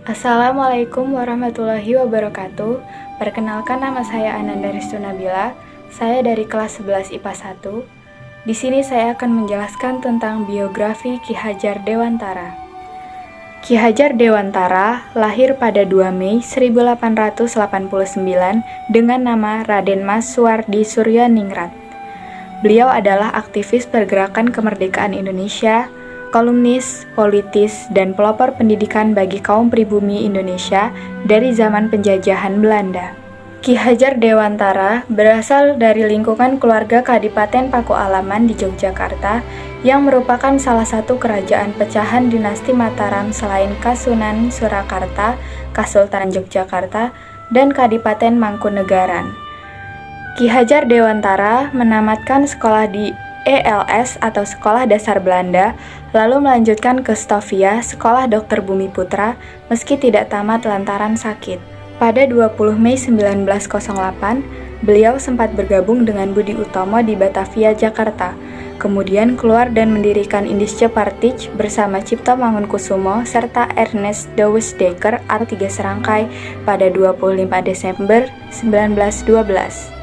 Assalamualaikum warahmatullahi wabarakatuh. Perkenalkan, nama saya Ananda Ristu Nabila. Saya dari kelas 11 IPA 1. Di sini saya akan menjelaskan tentang biografi Ki Hajar Dewantara. Ki Hajar Dewantara lahir pada 2 Mei 1889 dengan nama Raden Mas Suwardi Suryaningrat. Beliau adalah aktivis pergerakan kemerdekaan Indonesia, kolumnis, politis, dan pelopor pendidikan bagi kaum pribumi Indonesia dari zaman penjajahan Belanda. Ki Hajar Dewantara berasal dari lingkungan keluarga Kadipaten Pakualaman di Yogyakarta yang merupakan salah satu kerajaan pecahan dinasti Mataram selain Kasunan Surakarta, Kasultanan Yogyakarta, dan Kadipaten Mangkunegaran. Ki Hajar Dewantara menamatkan sekolah di ELS atau Sekolah Dasar Belanda, lalu melanjutkan ke Stovia, Sekolah Dr. Bumi Putra, meski tidak tamat lantaran sakit. Pada 20 Mei 1908, beliau sempat bergabung dengan Budi Utomo di Batavia, Jakarta. Kemudian keluar dan mendirikan Indische Partij bersama Cipto Mangunkusumo serta Ernest Douwes Dekker atau Tiga Serangkai pada 25 Desember 1912.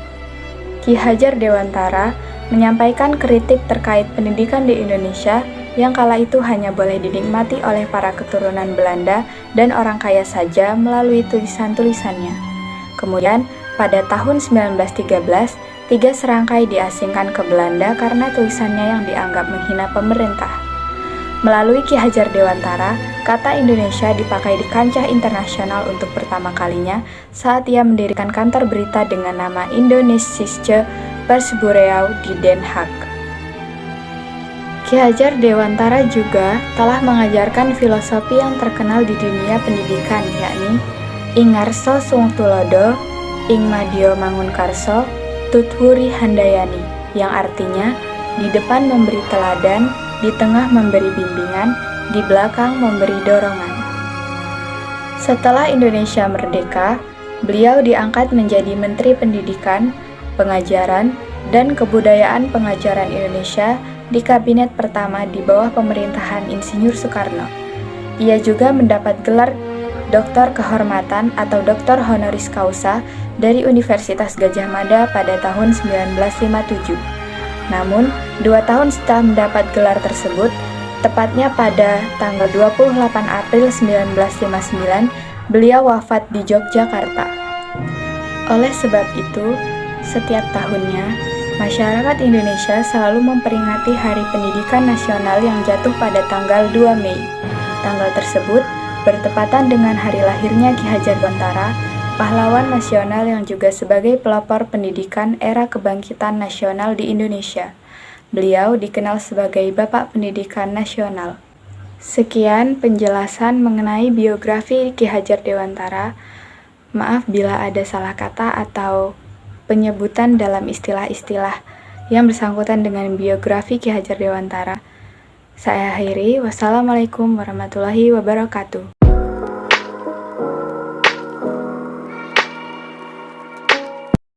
Ki Hajar Dewantara menyampaikan kritik terkait pendidikan di Indonesia yang kala itu hanya boleh dinikmati oleh para keturunan Belanda dan orang kaya saja melalui tulisan-tulisannya. Kemudian, pada tahun 1913, Tiga Serangkai diasingkan ke Belanda karena tulisannya yang dianggap menghina pemerintah. Melalui Ki Hajar Dewantara, kata Indonesia dipakai di kancah internasional untuk pertama kalinya saat ia mendirikan kantor berita dengan nama Indonesische Persbureau di Den Haag. Ki Hajar Dewantara juga telah mengajarkan filosofi yang terkenal di dunia pendidikan, yakni Ingarso Sungtulodo, Ingmadio Mangunkarso, Tutwuri Handayani, yang artinya di depan memberi teladan, di tengah memberi bimbingan, di belakang memberi dorongan. Setelah Indonesia merdeka, beliau diangkat menjadi Menteri Pendidikan, Pengajaran, dan Kebudayaan Pengajaran Indonesia di kabinet pertama di bawah pemerintahan Insinyur Soekarno. Ia juga mendapat gelar Doktor Kehormatan atau Doktor Honoris Causa dari Universitas Gadjah Mada pada tahun 1957. Namun, 2 tahun setelah mendapat gelar tersebut, tepatnya pada tanggal 28 April 1959, beliau wafat di Yogyakarta. Oleh sebab itu, setiap tahunnya, masyarakat Indonesia selalu memperingati Hari Pendidikan Nasional yang jatuh pada tanggal 2 Mei. Tanggal tersebut bertepatan dengan hari lahirnya Ki Hajar Dewantara, pahlawan nasional yang juga sebagai pelopor pendidikan era kebangkitan nasional di Indonesia. Beliau dikenal sebagai Bapak Pendidikan Nasional. Sekian penjelasan mengenai biografi Ki Hajar Dewantara. Maaf bila ada salah kata atau penyebutan dalam istilah-istilah yang bersangkutan dengan biografi Ki Hajar Dewantara. Saya akhiri, wassalamualaikum warahmatullahi wabarakatuh.